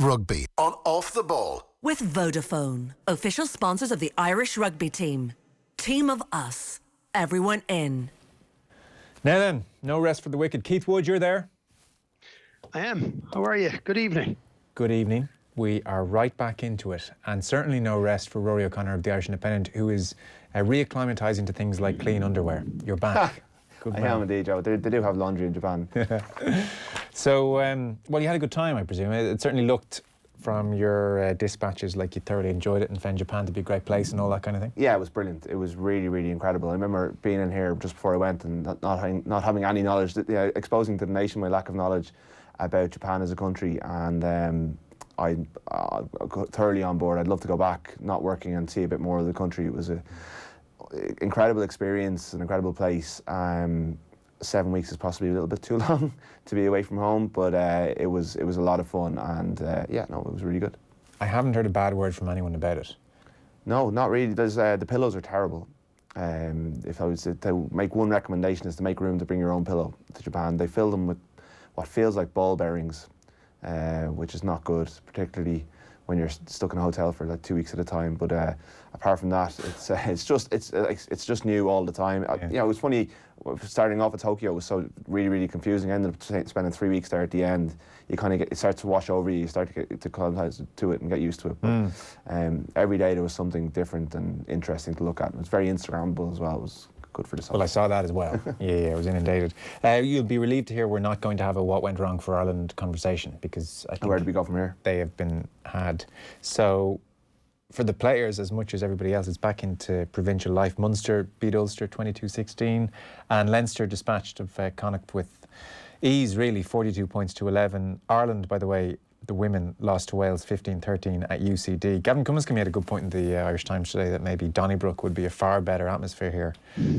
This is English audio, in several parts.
Rugby on Off the Ball. With Vodafone, official sponsors of the Irish rugby team. Team of us. Everyone in. Now then, no rest for the wicked. Keith Wood, you're there? I am. How are you? Good evening. Good evening. We are right back into it. And certainly no rest for Ruaidhri O'Connor of the Irish Independent, who is reacclimatising to things like clean underwear. You're back. Good man. I am indeed, Joe. They do have laundry in Japan. So, well, you had a good time, I presume. It certainly looked from your dispatches like you thoroughly enjoyed it and found Japan to be a great place and all that kind of thing. Yeah, it was brilliant. It was really, really incredible. I remember being in here just before I went and not having any knowledge, exposing to the nation my lack of knowledge about Japan as a country, and I got thoroughly on board. I'd love to go back, not working, and see a bit more of the country. It was an incredible experience, an incredible place. 7 weeks is possibly a little bit too long to be away from home, but it was a lot of fun, and it was really good. I haven't heard a bad word from anyone about it. No, not really. There's the pillows are terrible. If I was to make one recommendation, is to make room to bring your own pillow to Japan. They fill them with what feels like ball bearings, which is not good, particularly when you're stuck in a hotel for like 2 weeks at a time. But apart from that, it's just new all the time. Yeah. It was funny. Starting off at Tokyo was so really confusing. I ended up spending 3 weeks there at the end. You kind of it starts to wash over you. You start to get to acclimatise to it and get used to it. But every day there was something different and interesting to look at. It was very Instagrammable as well. It was good for the summer. Well, I saw that as well. Yeah, I was inundated. You'll be relieved to hear we're not going to have a what went wrong for Ireland conversation, because I think where do we go from here? They have been had. So for the players, as much as everybody else, it's back into provincial life. Munster beat Ulster 22-16, and Leinster dispatched of Connacht with ease, really, 42 points to 11. Ireland, by the way, the women lost to Wales 15-13 at UCD. Gavin Cummiskey made a good point in the Irish Times today that maybe Donnybrook would be a far better atmosphere here,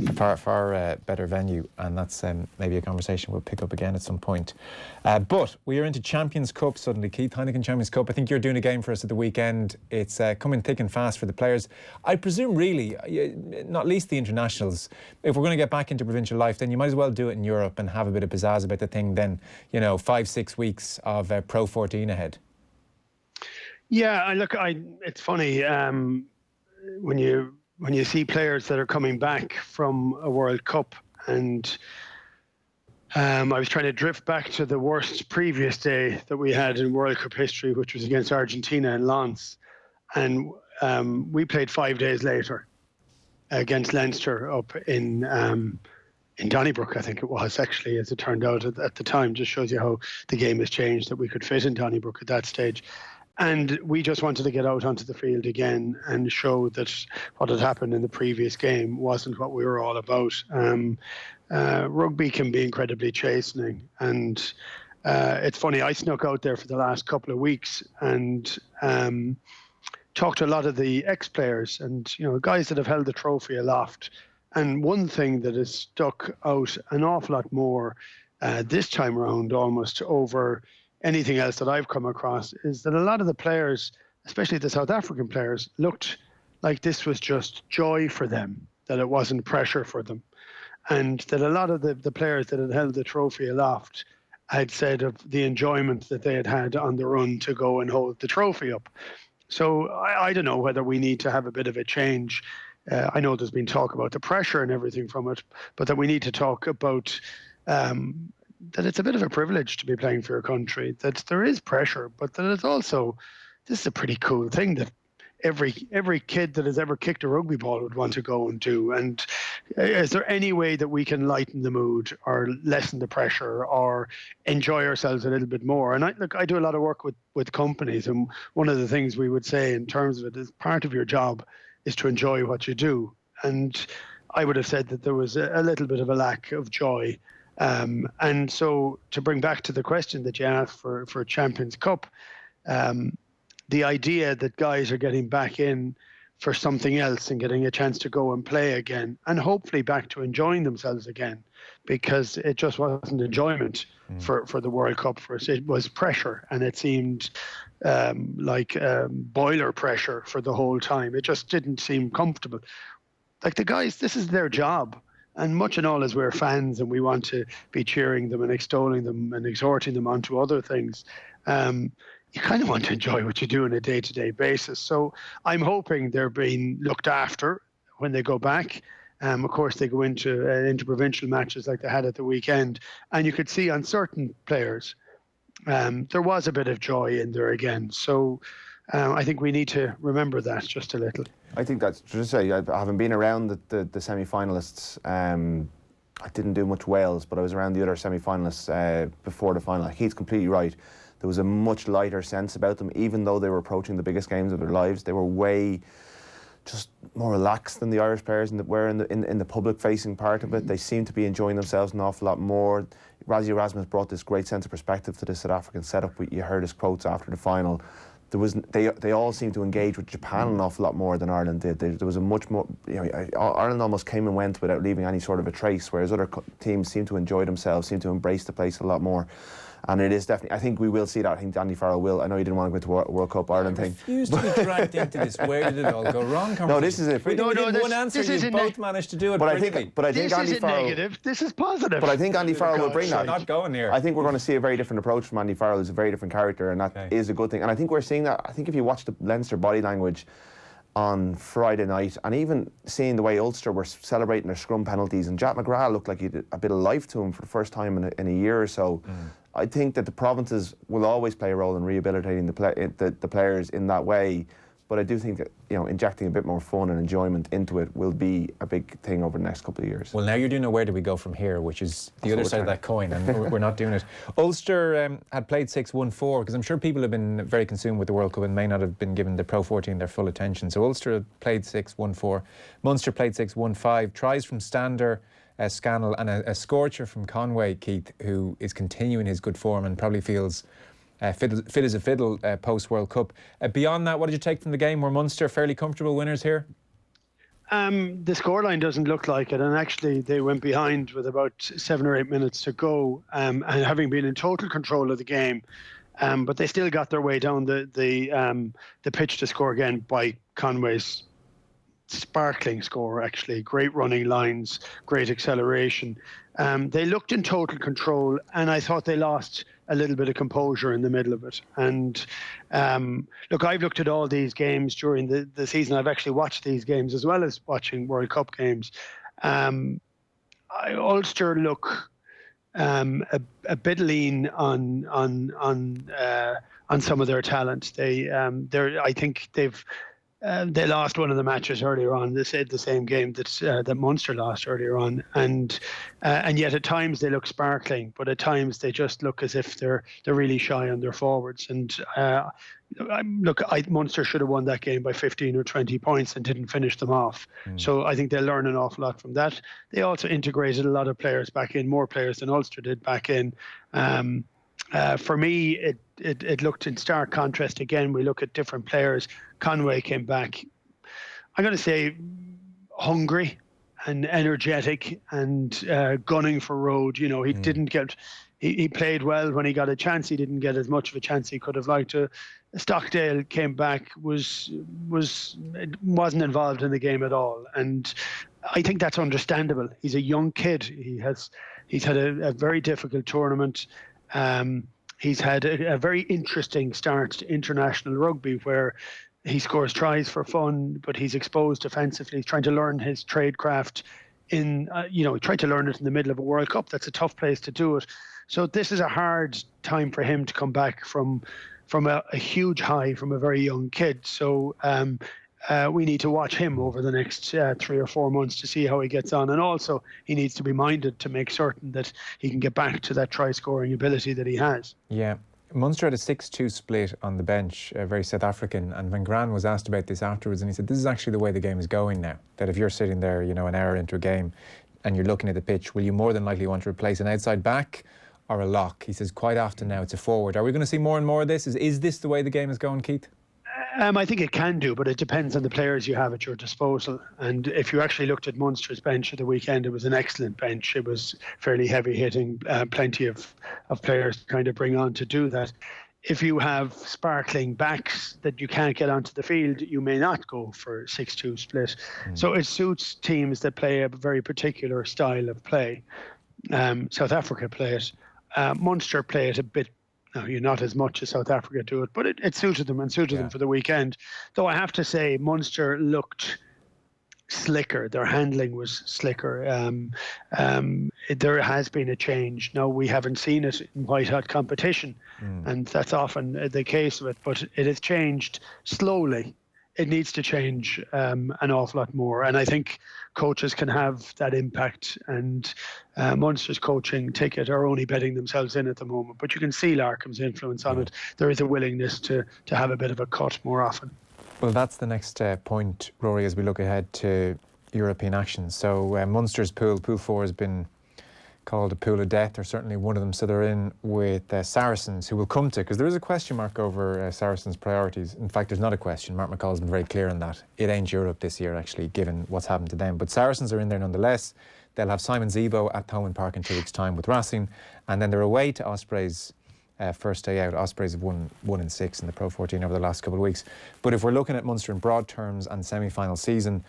a far better venue, and that's maybe a conversation we'll pick up again at some point. But we are into Champions Cup suddenly, Keith. Heineken Champions Cup. I think you're doing a game for us at the weekend. It's coming thick and fast for the players. I presume, really, not least the internationals, if we're going to get back into provincial life, then you might as well do it in Europe and have a bit of pizzazz about the thing than, 5-6 weeks of Pro 14 ahead. Yeah, it's funny when you see players that are coming back from a World Cup, and I was trying to drift back to the worst previous day that we had in World Cup history, which was against Argentina in Lens, and we played 5 days later against Leinster up in Donnybrook, I think it was, actually, as it turned out at the time. Just shows you how the game has changed, that we could fit in Donnybrook at that stage. And we just wanted to get out onto the field again and show that what had happened in the previous game wasn't what we were all about. Rugby can be incredibly chastening. And it's funny, I snuck out there for the last couple of weeks and talked to a lot of the ex-players and, guys that have held the trophy aloft. And one thing that has stuck out an awful lot more this time around, almost over anything else that I've come across, is that a lot of the players, especially the South African players, looked like this was just joy for them, that it wasn't pressure for them. And that a lot of the players that had held the trophy aloft had said of the enjoyment that they had had on the run to go and hold the trophy up. So I don't know whether we need to have a bit of a change. I know there's been talk about the pressure and everything from it, but that we need to talk about that it's a bit of a privilege to be playing for your country, that there is pressure, but that it's also, this is a pretty cool thing that every kid that has ever kicked a rugby ball would want to go and do. And is there any way that we can lighten the mood or lessen the pressure or enjoy ourselves a little bit more? And I do a lot of work with companies, and one of the things we would say in terms of it is part of your job is to enjoy what you do. And I would have said that there was a little bit of a lack of joy. And so to bring back to the question that you asked for Champions Cup, the idea that guys are getting back in for something else and getting a chance to go and play again, and hopefully back to enjoying themselves again, because it just wasn't enjoyment for the World Cup for us. It was pressure, and it seemed like boiler pressure for the whole time. It just didn't seem comfortable. Like, the guys, this is their job. And much and all as we're fans and we want to be cheering them and extolling them and exhorting them onto other things, you kind of want to enjoy what you do on a day-to-day basis. So I'm hoping they're being looked after when they go back. Of course, they go into interprovincial matches like they had at the weekend, and you could see on certain players there was a bit of joy in there again. So I think we need to remember that just a little. I think that's just to say, having been around the semi-finalists, I didn't do much Wales, but I was around the other semi-finalists before the final. He's completely right. There was a much lighter sense about them, even though they were approaching the biggest games of their lives. They were way just more relaxed than the Irish players were in the public-facing part of it. They seemed to be enjoying themselves an awful lot more. Rassie Erasmus brought this great sense of perspective to the South African setup. You heard his quotes after the final. They all seemed to engage with Japan an awful lot more than Ireland did. There was a much more, Ireland almost came and went without leaving any sort of a trace, whereas other teams seemed to enjoy themselves, seemed to embrace the place a lot more. And it is definitely, I think we will see that. I think Andy Farrell will. I know you didn't want to go into World Cup Ireland thing. I refuse to be dragged into this. Where did it all go wrong? No, this is it. We did one answer. You both managed to do it. But I think this Andy isn't Farrell. negative. This is positive. But I think Andy Farrell will bring that. Not going here. I think we're going to see a very different approach from Andy Farrell. He's a very different character, and that is a good thing. And I think we're seeing that. I think if you watch the Leinster body language on Friday night, and even seeing the way Ulster were celebrating their scrum penalties, and Jack McGrath looked like he had a bit of life to him for the first time in a year or so. I think that the provinces will always play a role in rehabilitating the players in that way, but I do think that injecting a bit more fun and enjoyment into it will be a big thing over the next couple of years. Well, now you're doing a where do we go from here, which is the other side of that coin, and we're not doing it. Ulster had played 6-1-4, because I'm sure people have been very consumed with the World Cup and may not have been given the Pro 14 their full attention. So Ulster had played 6-1-4, Munster played 6-1-5, tries from Stander, Scannell, and a scorcher from Conway, Keith, who is continuing his good form and probably feels fit as a fiddle post-World Cup. Beyond that, what did you take from the game? Were Munster fairly comfortable winners here? The scoreline doesn't look like it, and actually they went behind with about 7 or 8 minutes to go, and having been in total control of the game, but they still got their way down the pitch to score again by Conway's sparkling score, actually. Great running lines, great acceleration. They looked in total control, and I thought they lost a little bit of composure in the middle of it. And look, I've looked at all these games during the season. I've actually watched these games as well as watching World Cup games. Ulster look a bit lean on some of their talent. I think they lost one of the matches earlier on. They said the same game that Munster lost earlier on, and yet at times they look sparkling, but at times they just look as if they're really shy on their forwards. And Munster should have won that game by 15 or 20 points and didn't finish them off. So I think they'll learn an awful lot from that. They also integrated a lot of players back in, more players than Ulster did back in. For me, it looked in stark contrast again. We look at different players. Conway came back, I'm going to say, hungry and energetic and gunning for road. He didn't get. He played well when he got a chance. He didn't get as much of a chance he could have liked to. Stockdale came back, wasn't involved in the game at all, and I think that's understandable. He's a young kid. He's had a very difficult tournament. He's had a very interesting start to international rugby, where he scores tries for fun, but he's exposed defensively. He's trying to learn his tradecraft he tried to learn it in the middle of a World Cup. That's a tough place to do it. So this is a hard time for him to come back from a huge high from a very young kid. So we need to watch him over the next 3 or 4 months to see how he gets on. And also, he needs to be minded to make certain that he can get back to that try-scoring ability that he has. Yeah. Munster had a 6-2 split on the bench, very South African, and Van Graan was asked about this afterwards, and he said, this is actually the way the game is going now, that if you're sitting there, an hour into a game and you're looking at the pitch, will you more than likely want to replace an outside back or a lock? He says, quite often now it's a forward. Are we going to see more and more of this? Is this the way the game is going, Keith? I think it can do, but it depends on the players you have at your disposal. And if you actually looked at Munster's bench at the weekend, it was an excellent bench. It was fairly heavy hitting, plenty of players to kind of bring on to do that. If you have sparkling backs that you can't get onto the field, you may not go for 6-2 split. So it suits teams that play a very particular style of play. South Africa play it. Munster play it a bit Now, you're not as much as South Africa do it, but it suited them and suited them for the weekend. Though I have to say, Munster looked slicker. Their handling was slicker. There has been a change. Now, we haven't seen it in white hot competition, and that's often the case of it, but it has changed slowly. It needs to change an awful lot more, and I think coaches can have that impact, and Munster's coaching ticket are only betting themselves in at the moment, but you can see Larkham's influence on it. There is a willingness to have a bit of a cut more often. Well, that's the next point, Rory, as we look ahead to European action. So Munster's pool 4, has been called a pool of death, or certainly one of them. So they're in with Saracens, who will come to, because there is a question mark over Saracens' priorities. In fact, there's not a question. Mark McCall's been very clear on that. It ain't Europe this year, actually, given what's happened to them. But Saracens are in there nonetheless. They'll have Simon Zebo at Thomond Park in 2 weeks' time with Racing, and then they're away to Ospreys. First day out. Ospreys have won 1-6 in the Pro 14 over the last couple of weeks. But if we're looking at Munster in broad terms and semi-final season,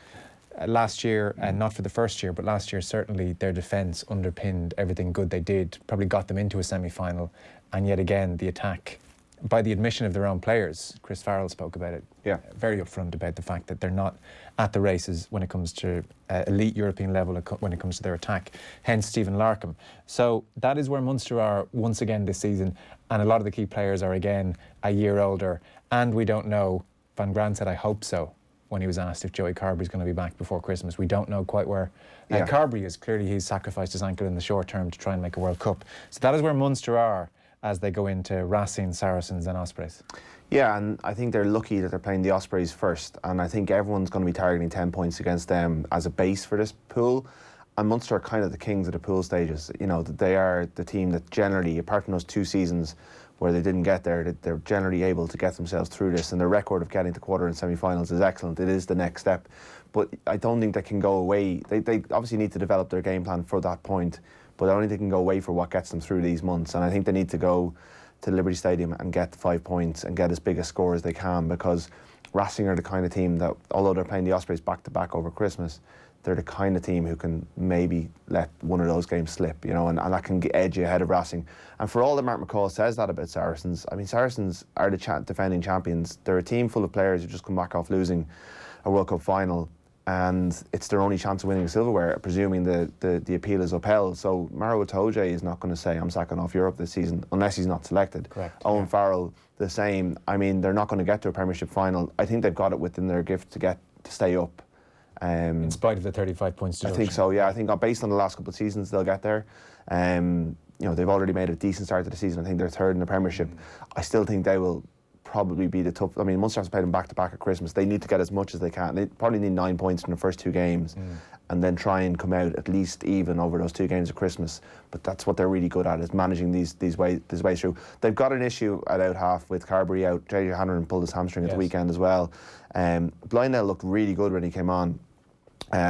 last year, and not for the first year, but last year certainly their defence underpinned everything good they did, probably got them into a semi-final, and yet again the attack, by the admission of their own players, Chris Farrell spoke about it, very upfront about the fact that they're not at the races when it comes to elite European level, when it comes to their attack, hence Stephen Larkham. So that is where Munster are once again this season, and a lot of the key players are again a year older, and we don't know. Van Graan said, I hope so, when he was asked if Joey Carberry's going to be back before Christmas. We don't know quite where Carberry is. Clearly he's sacrificed his ankle in the short term to try and make a World Cup. So that is where Munster are as they go into Racing, Saracens and Ospreys. Yeah, and I think they're lucky that they're playing the Ospreys first, and I think everyone's going to be targeting 10 points against them as a base for this pool. And Munster are kind of the kings of the pool stages. You know, they are the team that generally, apart from those 2 seasons where they didn't get there, they're generally able to get themselves through this, and their record of getting to quarter and semi-finals is excellent. It is the next step, but I don't think they can go away. They obviously need to develop their game plan for that point, but I don't think they can go away for what gets them through these months. And I think they need to go to Liberty Stadium and get the 5 points and get as big a score as they can, because Racing are the kind of team that, although they're playing the Ospreys back-to-back over Christmas, they're the kind of team who can maybe let one of those games slip, you know, and that can edge you ahead of Racing. And for all that Mark McCall says that about Saracens, I mean, Saracens are the defending champions. They're a team full of players who just come back off losing a World Cup final, and it's their only chance of winning silverware, presuming the appeal is upheld. So Maro Itoje is not going to say, I'm sacking off Europe this season, unless he's not selected. Correct. Owen Farrell, the same. I mean, they're not going to get to a Premiership final. I think they've got it within their gift to stay up. In spite of the 35 points deduction. I think so, yeah. I think based on the last couple of seasons, they'll get there. You know, they've already made a decent start to the season. I think they're third in the Premiership. I still think they will probably be the tough. I mean, Munster has played them back-to-back at Christmas. They need to get as much as they can. They probably need 9 points from the first 2 games, and then try and come out at least even over those 2 games of Christmas. But that's what they're really good at, is managing these ways through. They've got an issue at out half with Carberry out. JJ Hanrahan pulled his hamstring at the weekend as well. Blindell looked really good when he came on.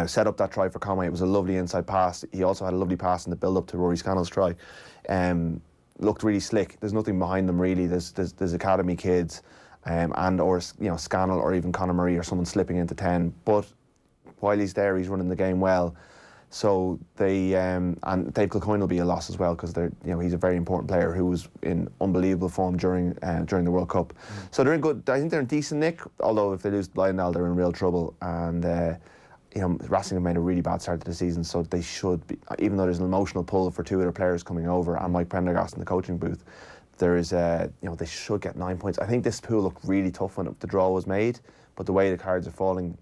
Set up that try for Conway. It was a lovely inside pass. He also had a lovely pass in the build-up to Rory Scannell's try. Looked really slick. There's nothing behind them really. There's academy kids, and or you know, Scannell or even Conor Murray or someone slipping into 10. But while he's there, he's running the game well. So they and Dave Kilcoyne will be a loss as well, because he's a very important player who was in unbelievable form during the World Cup. So they're in good. I think they're in decent nick. Although if they lose Blindell, they're in real trouble. And you know, Racing have made a really bad start to the season, so they should be, even though there's an emotional pull for 2 other players coming over and Mike Prendergast in the coaching booth, there is you know, they should get 9 points. I think this pool looked really tough when the draw was made, but the way the cards are falling,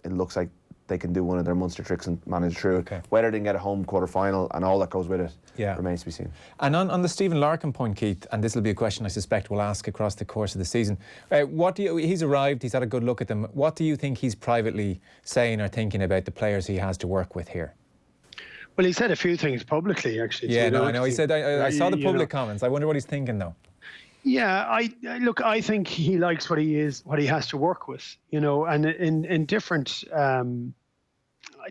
it looks like they can do one of their Munster tricks and manage through it. Okay. Whether they can get a home quarter-final and all that goes with it remains to be seen. And on the Stephen Larkham point, Keith, and this will be a question I suspect we'll ask across the course of the season, he's arrived, he's had a good look at them. What do you think he's privately saying or thinking about the players he has to work with here? Well, he said a few things publicly, actually. Yeah, I know. He said, I saw the public comments. I wonder what he's thinking, though. Yeah, I think he likes what he has to work with, you know, and in different.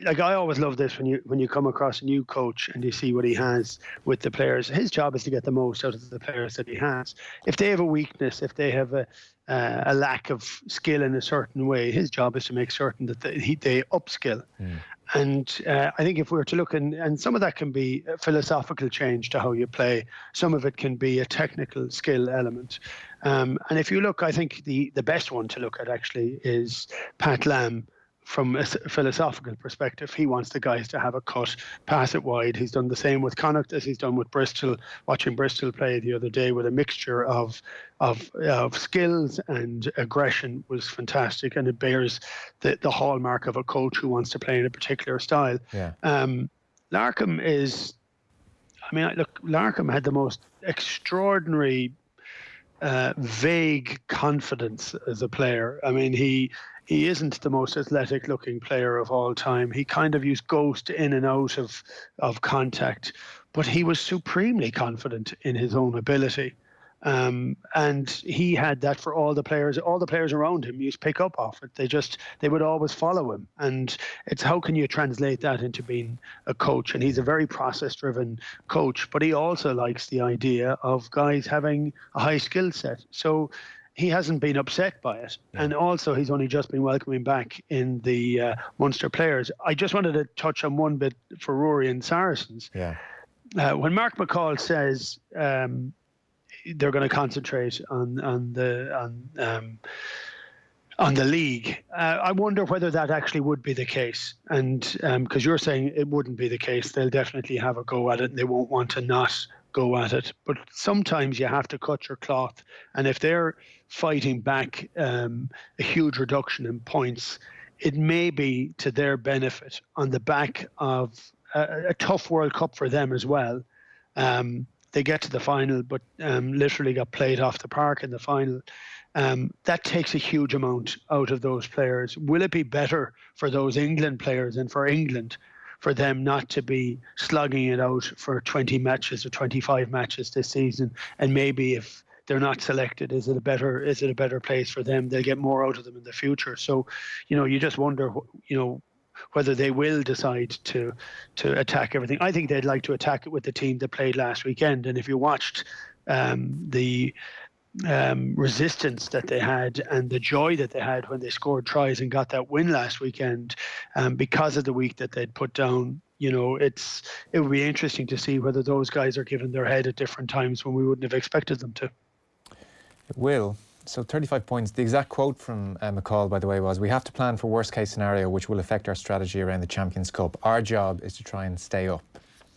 Like, I always love this when you come across a new coach and you see what he has with the players. His job is to get the most out of the players that he has. If they have a weakness, if they have a lack of skill in a certain way, his job is to make certain that they upskill. And I think if we were to look, and some of that can be a philosophical change to how you play. Some of it can be a technical skill element. And if you look, I think the best one to look at actually is Pat Lam. From a philosophical perspective, he wants the guys to have a cut, pass it wide. He's done the same with Connacht as he's done with Bristol. Watching Bristol play the other day with a mixture of skills and aggression was fantastic, and it bears the hallmark of a coach who wants to play in a particular style. Yeah. Larkham is, Larkham had the most extraordinary vague confidence as a player. I mean, he isn't the most athletic looking player of all time. He kind of used ghost in and out of contact, but he was supremely confident in his own ability. And he had that for all the players around him used to pick up off it. They would always follow him. And it's how can you translate that into being a coach? And he's a very process driven coach, but he also likes the idea of guys having a high skill set. So he hasn't been upset by it. Yeah. And also he's only just been welcoming back in the Munster players. I just wanted to touch on one bit for Rory and Saracens. Yeah. When Mark McCall says they're going to concentrate on the league, I wonder whether that actually would be the case. And because you're saying it wouldn't be the case, they'll definitely have a go at it and they won't want to not go at it. But sometimes you have to cut your cloth. And if they're fighting back a huge reduction in points, it may be to their benefit on the back of a tough World Cup for them as well. They get to the final, but literally got played off the park in the final. That takes a huge amount out of those players. Will it be better for those England players and for England for them not to be slugging it out for 20 matches or 25 matches this season? And maybe if they're not selected, is it a better place for them? They'll get more out of them in the future. So, you just wonder, whether they will decide to attack everything. I think they'd like to attack it with the team that played last weekend. And if you watched the resistance that they had and the joy that they had when they scored tries and got that win last weekend, because of the week that they'd put down, it would be interesting to see whether those guys are given their head at different times when we wouldn't have expected them to. It will. So 35 points. The exact quote from McCall, by the way, was, "We have to plan for worst case scenario, which will affect our strategy around the Champions Cup. Our job is to try and stay up."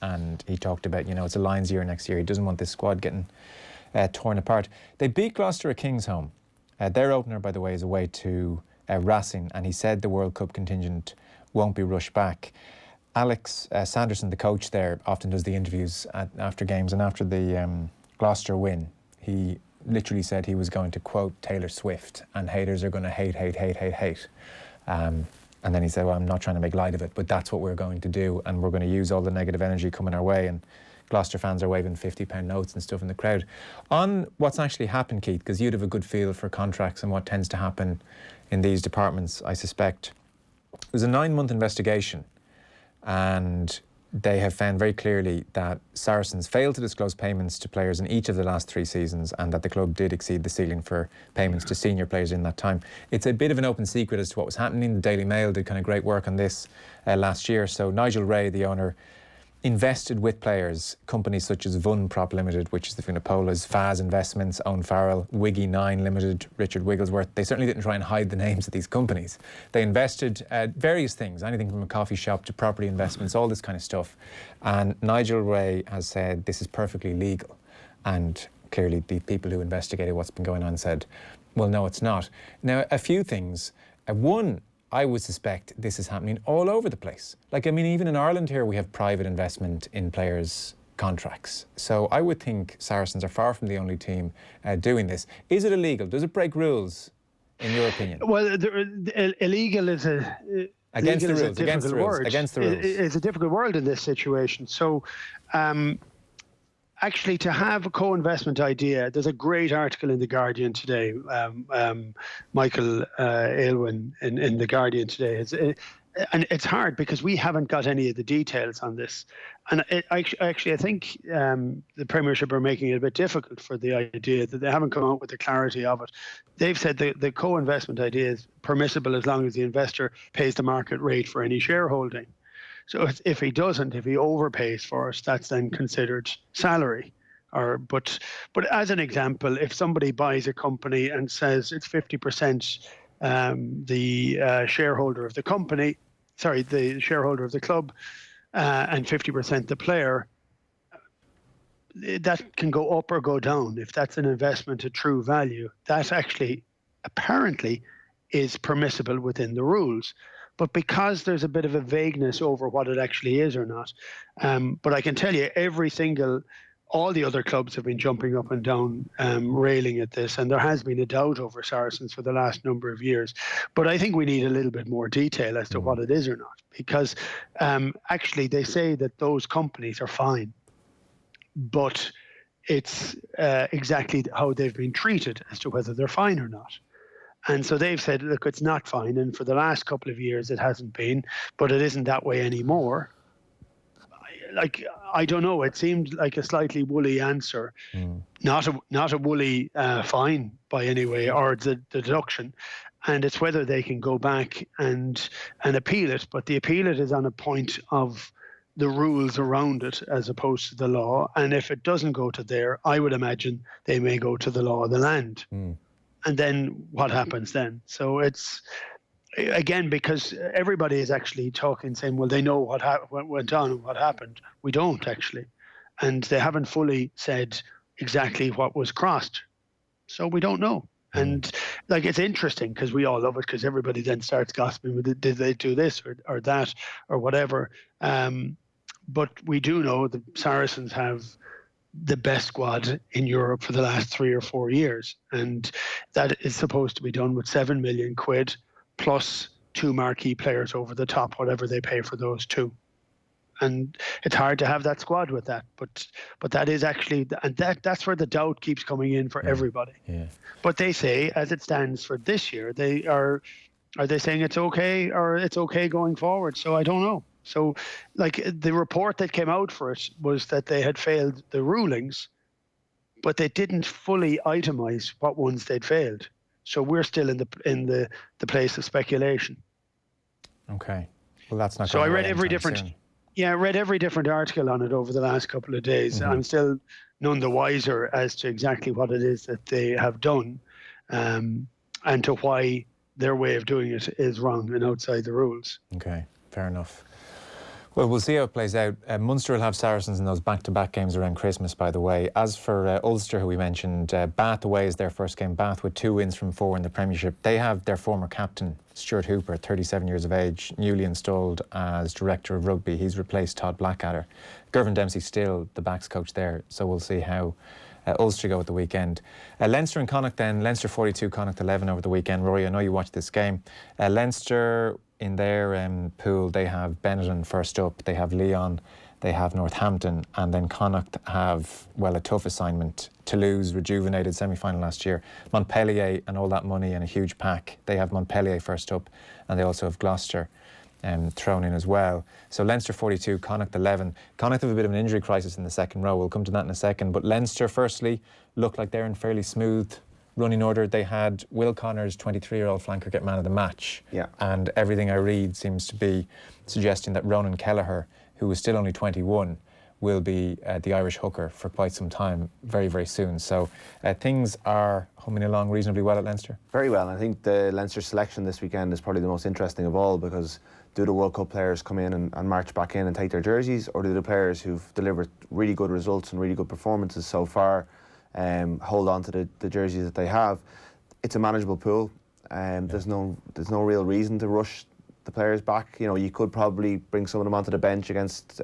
And he talked about, it's a Lions year next year. He doesn't want this squad getting torn apart. They beat Gloucester at King's Home. Their opener, by the way, is away to Racing, and he said the World Cup contingent won't be rushed back. Alex Sanderson, the coach there, often does the interviews after games, and after the Gloucester win, he literally said he was going to quote Taylor Swift, and haters are going to hate. And then he said, well, I'm not trying to make light of it, but that's what we're going to do, and we're going to use all the negative energy coming our way. And Gloucester fans are waving £50 notes and stuff in the crowd. On what's actually happened, Keith, because you'd have a good feel for contracts and what tends to happen in these departments, I suspect. It was a 9-month investigation, and they have found very clearly that Saracens failed to disclose payments to players in each of the last 3 seasons, and that the club did exceed the ceiling for payments to senior players in that time. It's a bit of an open secret as to what was happening. The Daily Mail did kind of great work on this last year. So Nigel Ray, the owner, invested with players, companies such as Vun Prop Limited, which is the Funapola's, Faz Investments, Owen Farrell, Wiggy 9 Limited, Richard Wigglesworth. They certainly didn't try and hide the names of these companies. They invested various things, anything from a coffee shop to property investments, all this kind of stuff. And Nigel Ray has said this is perfectly legal. And clearly the people who investigated what's been going on said, well, no, it's not. Now, a few things. One, I would suspect this is happening all over the place. Even in Ireland here, we have private investment in players' contracts. So I would think Saracens are far from the only team doing this. Is it illegal? Does it break rules, in your opinion? Well, illegal is against the rules. Against the rules. It's a difficult word in this situation. So, actually, to have a co-investment idea, there's a great article in The Guardian today, Michael Aylwin in The Guardian today. And it's hard because we haven't got any of the details on this. And I think the Premiership are making it a bit difficult for the idea that they haven't come out with the clarity of it. They've said the co-investment idea is permissible as long as the investor pays the market rate for any shareholding. So if he doesn't, if he overpays for us, that's then considered salary. But as an example, if somebody buys a company and says it's 50% the shareholder of the company, the shareholder of the club, and 50% the player, that can go up or go down. If that's an investment at true value, that actually apparently is permissible within the rules. But because there's a bit of a vagueness over what it actually is or not, but I can tell you all the other clubs have been jumping up and down, railing at this, and there has been a doubt over Saracens for the last number of years. But I think we need a little bit more detail as to what it is or not, because actually they say that those companies are fine, but it's exactly how they've been treated as to whether they're fine or not. And so they've said, look, it's not fine, and for the last couple of years it hasn't been, but it isn't that way anymore. I don't know. It seemed like a slightly woolly answer, not a woolly fine by any way, or the deduction. And it's whether they can go back and appeal it. But the appeal it is on a point of the rules around it as opposed to the law. And if it doesn't go to there, I would imagine they may go to the law of the land. And then what happens then? So it's, again, because everybody is actually talking, saying, well, they know what went on and what happened. We don't actually. And they haven't fully said exactly what was crossed. So we don't know. And it's interesting because we all love it, because everybody then starts gossiping, did they do this or that or whatever. But we do know the Saracens have the best squad in Europe for the last 3 or 4 years. And that is supposed to be done with 7 million quid plus 2 marquee players over the top, whatever they pay for those 2. And it's hard to have that squad with that, but that is actually, and that's where the doubt keeps coming in for everybody. Yeah. But they say, as it stands for this year, are they saying it's okay, or it's okay going forward? So I don't know. So the report that came out for it was that they had failed the rulings, but they didn't fully itemize what ones they'd failed. So we're still in the place of speculation. Okay. Well, that's not. So I read every different article on it over the last couple of days. I'm still none the wiser as to exactly what it is that they have done, and to why their way of doing it is wrong and outside the rules. Okay, fair enough. Well, we'll see how it plays out. Munster will have Saracens in those back-to-back games around Christmas, by the way. As for Ulster, who we mentioned, Bath away is their first game. Bath with 2 wins from 4 in the Premiership. They have their former captain, Stuart Hooper, 37 years of age, newly installed as director of rugby. He's replaced Todd Blackadder. Gervin Dempsey still the backs coach there, so we'll see how Ulster go at the weekend. Leinster and Connacht then. Leinster 42, Connacht 11 over the weekend. Rory, I know you watched this game. Leinster, in their pool, they have Benetton first up, they have Lyon, they have Northampton, and then Connacht have, well, a tough assignment. Toulouse, rejuvenated semi-final last year. Montpellier, and all that money and a huge pack. They have Montpellier first up, and they also have Gloucester thrown in as well. So Leinster 42, Connacht 11. Connacht have a bit of an injury crisis in the second row. We'll come to that in a second. But Leinster, firstly, look like they're in fairly smooth running order. They had Will Connors, 23-year-old flanker, get man of the match. Yeah. And everything I read seems to be suggesting that Ronan Kelleher, who is still only 21, will be the Irish hooker for quite some time, very, very soon. So things are humming along reasonably well at Leinster. Very well. I think the Leinster selection this weekend is probably the most interesting of all, because do the World Cup players come in and march back in and take their jerseys, or do the players who've delivered really good results and really good performances so far hold on to the jerseys that they have? It's a manageable pool. There's no real reason to rush the players back. You know, you could probably bring some of them onto the bench against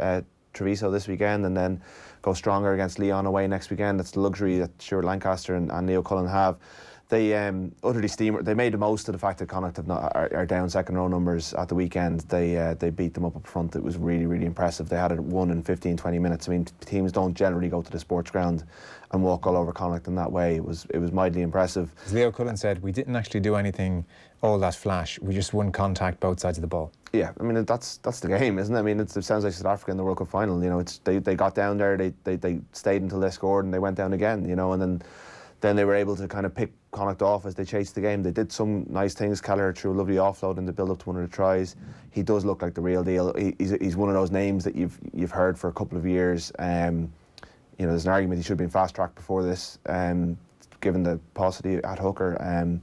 Treviso this weekend, and then go stronger against Lyon away next weekend. That's the luxury that Stuart Lancaster and Neil Cullen have. They utterly they made the most of the fact that Connacht are down second row numbers at the weekend. They beat them up front. It was really, really impressive. They had it won in 15-20 minutes. I mean, teams don't generally go to the sports ground and walk all over Connacht in that way. It was mildly impressive. As Leo Cullen said, we didn't actually do anything all that flash. We just won contact both sides of the ball. Yeah, I mean, that's the game, isn't it? I mean, it sounds like South Africa in the World Cup final. You know, they got down there, they stayed until they scored, and they went down again. You know, and then then they were able to kind of pick Connacht off as they chased the game. They did some nice things. Kelleher threw a lovely offload in the build-up to one of the tries. He does look like the real deal. He's one of those names that you've heard for a couple of years. There's an argument he should have been fast-tracked before this, given the paucity at hooker.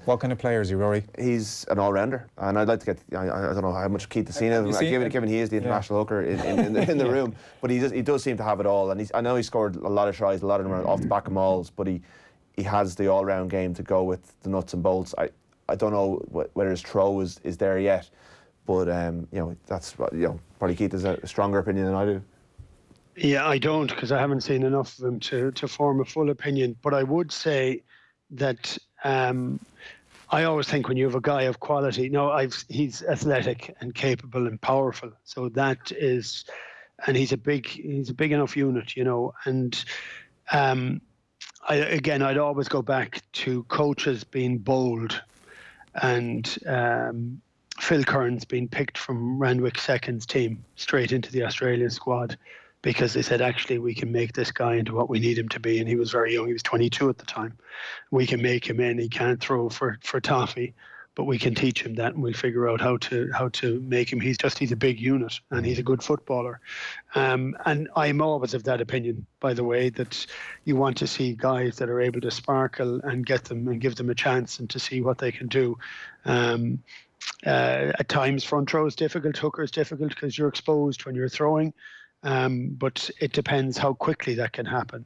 What kind of player is he, Rory? He's an all-rounder, and I'd like to get. I don't know how much Keith has seen of him, given he is the international hooker in the room. But he does seem to have it all, and I know he scored a lot of tries, a lot of them are off the back of mauls, but he has the all-round game to go with the nuts and bolts. I don't know whether his throw is there yet, but that's probably Keith has a stronger opinion than I do. Yeah, I don't, because I haven't seen enough of him to form a full opinion. But I would say that I always think when you have a guy of quality, he's athletic and capable and powerful. So that is, and he's a big enough unit, And I'd always go back to coaches being bold, and Phil Kearns being picked from Randwick Second's team straight into the Australian squad, because they said, actually, we can make this guy into what we need him to be. And he was very young. He was 22 at the time. We can make him in. He can't throw for toffee, but we can teach him that, and we'll figure out how to make him. He's a big unit, and he's a good footballer. And I'm always of that opinion, by the way, that you want to see guys that are able to sparkle and get them and give them a chance and to see what they can do. At times, front row is difficult, hooker is difficult because you're exposed when you're throwing. But it depends how quickly that can happen.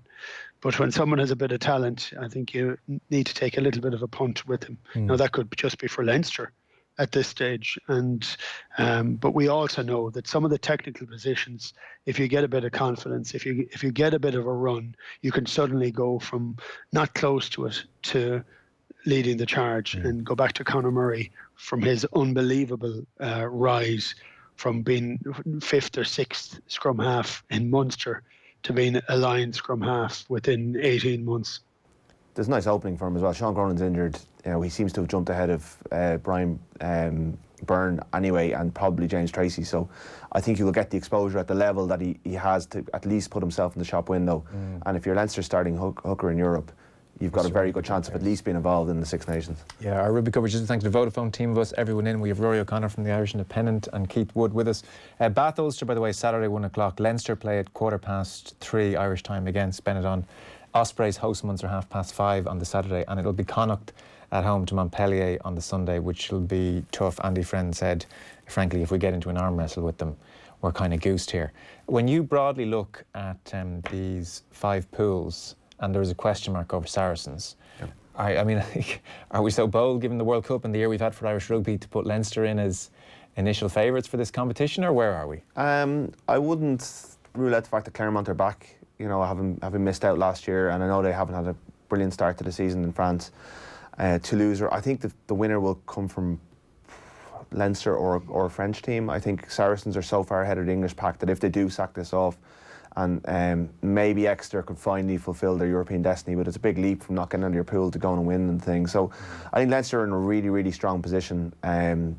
But when someone has a bit of talent, I think you need to take a little bit of a punt with him. Now, that could just be for Leinster at this stage. But we also know that some of the technical positions, if you get a bit of confidence, if you get a bit of a run, you can suddenly go from not close to it to leading the charge. And go back to Conor Murray, from his unbelievable rise from being 5th or 6th scrum half in Munster to being a line scrum half within 18 months. There's a nice opening for him as well. Sean Cronin's injured. He seems to have jumped ahead of Brian Byrne anyway, and probably James Tracy. So I think he will get the exposure at the level that he has to at least put himself in the shop window. And if you're Leinster starting hooker in Europe, you've got a very good chance of at least being involved in the Six Nations. Yeah, our rugby coverage is thanks to the Vodafone team of us, everyone in. We have Rory O'Connor from the Irish Independent and Keith Wood with us. Bath Ulster, by the way, Saturday 1 o'clock. Leinster play at 3:15 Irish time against Benetton. Ospreys host Munster 5:30 on the Saturday, and it'll be Connacht at home to Montpellier on the Sunday, which will be tough. Andy Friend said, frankly, if we get into an arm wrestle with them, we're kind of goosed here. When you broadly look at these 5 pools, and there was a question mark over Saracens. Yep. I mean, are we so bold, given the World Cup and the year we've had for Irish rugby, to put Leinster in as initial favourites for this competition, or where are we? I wouldn't rule out the fact that Clermont are back, having missed out last year, and I know they haven't had a brilliant start to the season in France. Toulouse, I think the winner will come from Leinster or a French team. I think Saracens are so far ahead of the English pack that if they do sack this off, and maybe Exeter could finally fulfil their European destiny, but it's a big leap from not getting out of your pool to going and win and things. So I think Leinster are in a really, really strong position.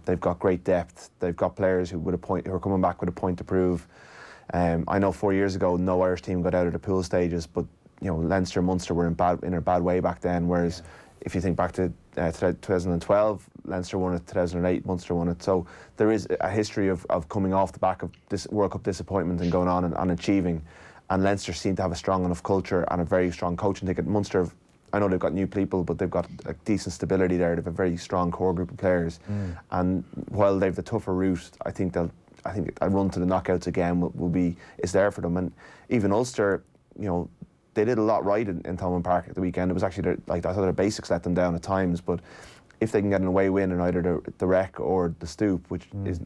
They've got great depth. They've got players who are coming back with a point to prove. I know 4 years ago no Irish team got out of the pool stages, but Leinster and Munster were in a bad way back then, whereas if you think back to 2012, Leinster won it, 2008 Munster won it. So there is a history of coming off the back of this World Cup disappointment and going on and achieving. And Leinster seem to have a strong enough culture and a very strong coaching ticket. Munster, I know they've got new people, but they've got a decent stability there. They've a very strong core group of players. And while they've the tougher route, I think a run to the knockouts again is there for them. And even Ulster, they did a lot right in Thomond Park at the weekend. It was actually I thought their basics let them down at times, but if they can get an away win in either the Rec or the Stoop, which is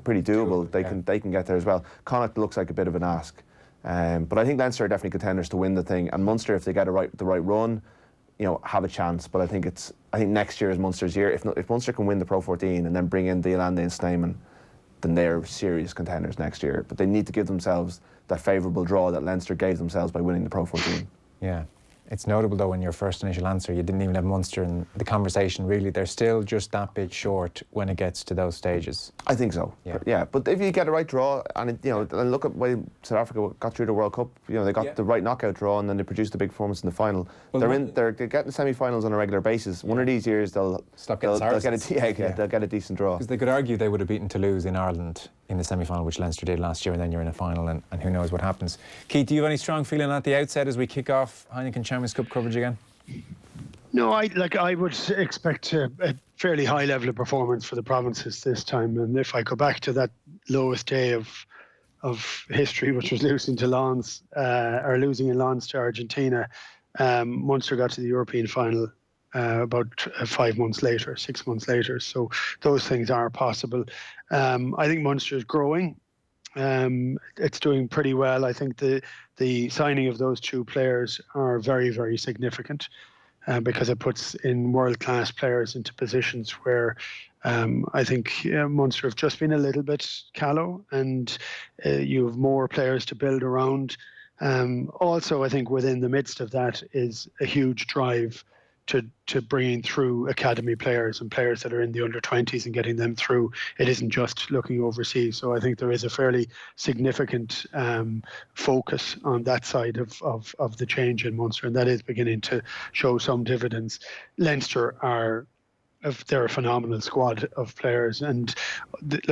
pretty doable, they can get there as well. Connacht looks like a bit of an ask, but I think Leinster are definitely contenders to win the thing, and Munster, if they get the right run, have a chance. But I think next year is Munster's year. If Munster can win the Pro 14 and then bring in Dealande and Snyman, then they're serious contenders next year. But they need to give themselves that favourable draw that Leinster gave themselves by winning the Pro 14. Yeah. It's notable, though, in your first initial answer, you didn't even have Munster in the conversation, really. They're still just that bit short when it gets to those stages. I think so. Yeah. But if you get a right draw, and and look at why South Africa got through the World Cup. They got the right knockout draw, and then they produced a big performance in the final. Well, they're getting semi-finals on a regular basis. One of these years they'll get a decent draw. Because they could argue they would have beaten Toulouse in Ireland in the semi-final, which Leinster did last year, and then you're in a final, and who knows what happens. Keith, do you have any strong feeling at the outset as we kick off Heineken Champions Cup coverage again? No, I would expect a fairly high level of performance for the provinces this time. And if I go back to that lowest day of history, which was losing in Lens to Argentina, Munster got to the European final about 5 months later, 6 months later. So those things are possible. I think Munster is growing. It's doing pretty well. I think the signing of those two players are very, very significant because it puts in world-class players into positions where I think Munster have just been a little bit callow, and you have more players to build around. Also, I think within the midst of that is a huge drive to bringing through academy players and players that are in the under-20s and getting them through. It isn't just looking overseas. So I think there is a fairly significant focus on that side of the change in Munster, and that is beginning to show some dividends. Leinster they're a phenomenal squad of players, and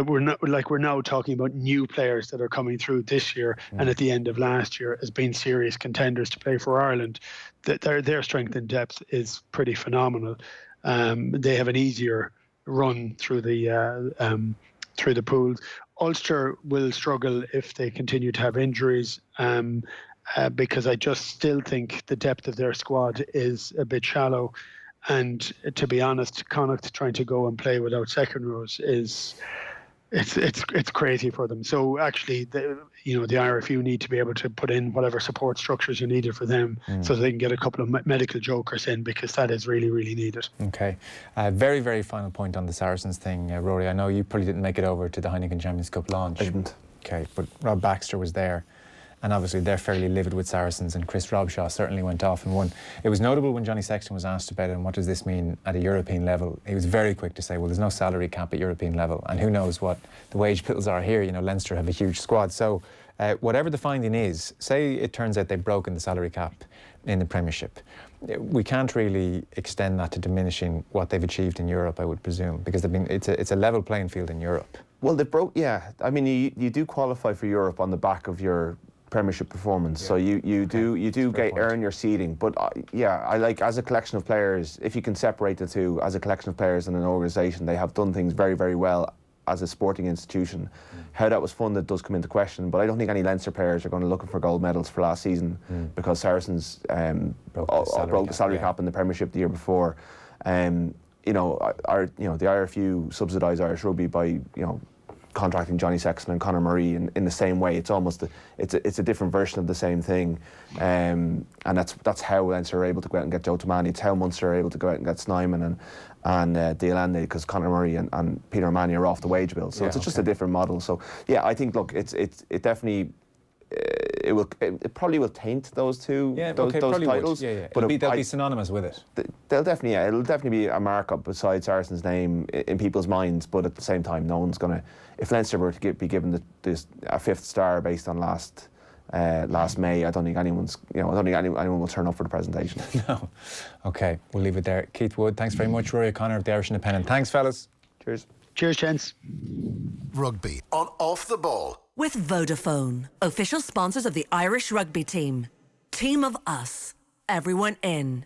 we're now talking about new players that are coming through this year and at the end of last year as being serious contenders to play for Ireland. Their strength and depth is pretty phenomenal. They have an easier run through the pools. Ulster will struggle if they continue to have injuries, because I just still think the depth of their squad is a bit shallow. And to be honest, Connacht trying to go and play without second rows it's crazy for them. So actually, the IRFU need to be able to put in whatever support structures you needed for them, so they can get a couple of medical jokers in, because that is really, really needed. Okay. Very, very final point on the Saracens thing, Rory. I know you probably didn't make it over to the Heineken Champions Cup launch. I didn't. Okay, but Rob Baxter was there. And obviously they're fairly livid with Saracens, and Chris Robshaw certainly went off and won. It was notable when Johnny Sexton was asked about it and what does this mean at a European level. He was very quick to say, well, there's no salary cap at European level, and who knows what the wage bills are here. Leinster have a huge squad. So whatever the finding is, say it turns out they've broken the salary cap in the Premiership, we can't really extend that to diminishing what they've achieved in Europe, I would presume, because it's a level playing field in Europe. Well, they broke, yeah. I mean, you do qualify for Europe on the back of your Premiership performance, so you do earn your seeding. But I like, as a collection of players, if you can separate the two, as a collection of players in an organisation, they have done things very, very well as a sporting institution. How that was funded does come into question, but I don't think any Leinster players are going to look for gold medals for last season because Saracens broke the salary cap in the Premiership the year before. The IRFU subsidise Irish rugby by contracting Johnny Sexton and Conor Murray in the same way. It's almost it's a different version of the same thing, and that's how Leinster are able to go out and get Joe Tomani. It's how Munster are able to go out and get Snyman and Dealande, because Conor Murray and Peter O'Mahony are off the wage bill. So it's just a different model. So yeah, I think look, it definitely. It probably will taint those two those titles. But they'll be synonymous with it. It'll definitely be a markup beside Saracens' name in people's minds. But at the same time, no one's gonna. If Leinster were to be given a fifth star based on last May, I don't think anyone will turn up for the presentation. No. Okay, we'll leave it there. Keith Wood, thanks very much. Rory O'Connor of the Irish Independent. Thanks, fellas. Cheers. Cheers, gents. Rugby on Off the Ball. With Vodafone, official sponsors of the Irish rugby team. Team of us, everyone in.